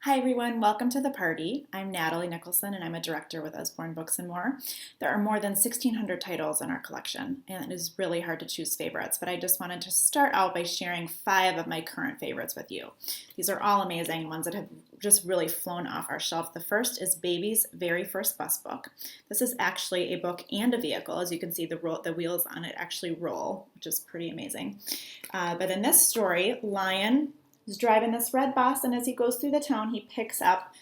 Hi everyone, welcome to the party. I'm Natalie Nicholson and I'm a director with Usborne Books and More. There are more than 1,600 titles in our collection and it is really hard to choose favorites, but I just wanted to start out by sharing 5 of my current favorites with you. These are all amazing, ones that have just really flown off our shelf. The first is Baby's Very First Bus Book. This is actually a book and a vehicle. As you can see, the wheels on it actually roll, which is pretty amazing. But in this story, Lion is driving this red bus, and as he goes through the town, he picks up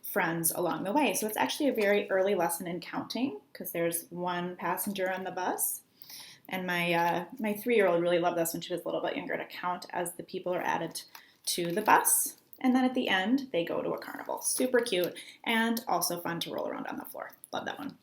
friends along the way. So it's actually a very early lesson in counting because there's one passenger on the bus. And my 3-year-old really loved this when she was a little bit younger, to count as the people are added to the bus. And then at the end, they go to a carnival. Super cute and also fun to roll around on the floor. Love that one.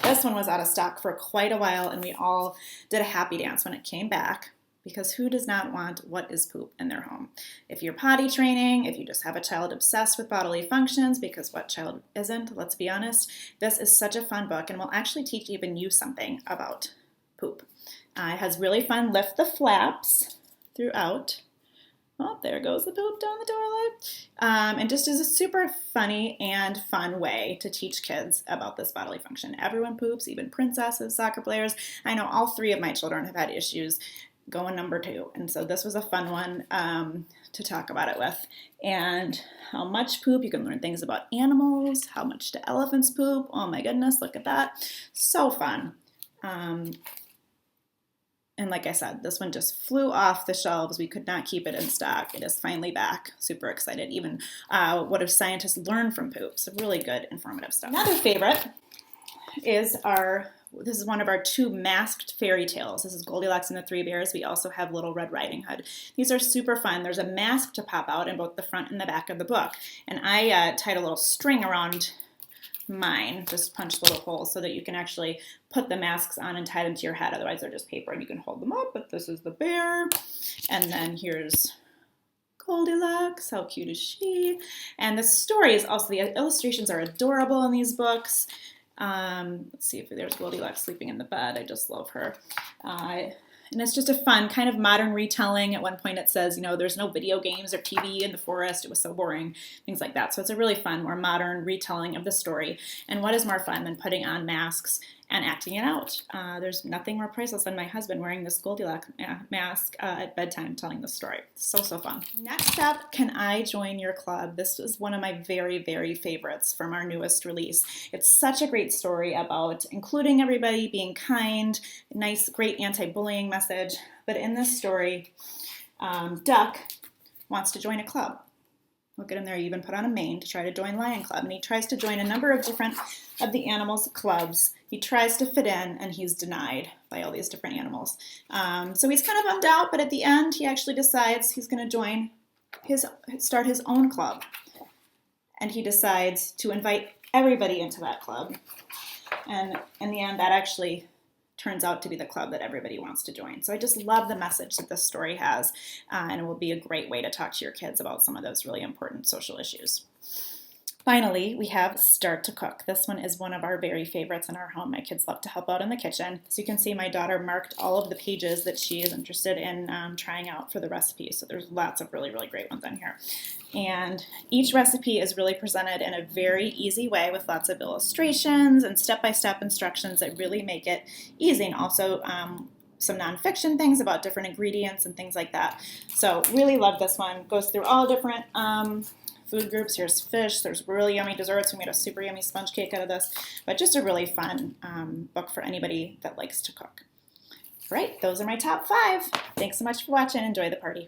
This one was out of stock for quite a while, and we all did a happy dance when it came back. Because who does not want What is Poop in their home? If you're potty training, if you just have a child obsessed with bodily functions, because what child isn't, let's be honest, this is such a fun book and will actually teach even you something about poop. It has really fun lift the flaps throughout. Oh, there goes the poop down the toilet. And just is a super funny and fun way to teach kids about this bodily function. Everyone poops, even princesses, soccer players. I know all 3 of my children have had issues going number 2. And so this was a fun one to talk about it with. And how much poop, you can learn things about animals, how much do elephants poop. Oh my goodness, look at that. So fun. And like I said, this one just flew off the shelves. We could not keep it in stock. It is finally back. Super excited. Even what have scientists learned from poop. So really good, informative stuff. Another favorite is this is one of our 2 masked fairy tales. This is Goldilocks and the 3 Bears. We also have Little Red Riding Hood. These are super fun. There's a mask to pop out in both the front and the back of the book. And I tied a little string around mine, just punch little holes so that you can actually put the masks on and tie them to your head. Otherwise, they're just paper and you can hold them up. But this is the bear. And then here's Goldilocks. How cute is she? And the story is also, the illustrations are adorable in these books. Let's see if there's Goldilocks sleeping in the bed. I just love her. And it's just a fun kind of modern retelling. At one point it says, there's no video games or TV in the forest. It was so boring, things like that. So it's a really fun, more modern retelling of the story. And what is more fun than putting on masks and acting it out? There's nothing more priceless than my husband wearing this Goldilocks mask at bedtime telling the story. So fun. Next up, Can I Join Your Club? This is one of my very, very favorites from our newest release. It's such a great story about including everybody, being kind, nice, great anti-bullying message. But in this story, Duck wants to join a club. Look at him there, he even put on a mane to try to join Lion Club. And he tries to join a number of different of the animals' clubs. He tries to fit in, and he's denied by all these different animals. So he's kind of bummed out, but at the end, he actually decides he's going to start his own club. And he decides to invite everybody into that club. And in the end, that actually turns out to be the club that everybody wants to join. So I just love the message that this story has, and it will be a great way to talk to your kids about some of those really important social issues. Finally, we have Start to Cook. This one is one of our very favorites in our home. My kids love to help out in the kitchen. As you can see, my daughter marked all of the pages that she is interested in trying out for the recipe. So there's lots of really, really great ones on here. And each recipe is really presented in a very easy way with lots of illustrations and step-by-step instructions that really make it easy, and also some nonfiction things about different ingredients and things like that. So really love this one. Goes through all different food groups. Here's fish. There's really yummy desserts. We made a super yummy sponge cake out of this. But just a really fun book for anybody that likes to cook. All right, those are my top 5. Thanks so much for watching. Enjoy the party.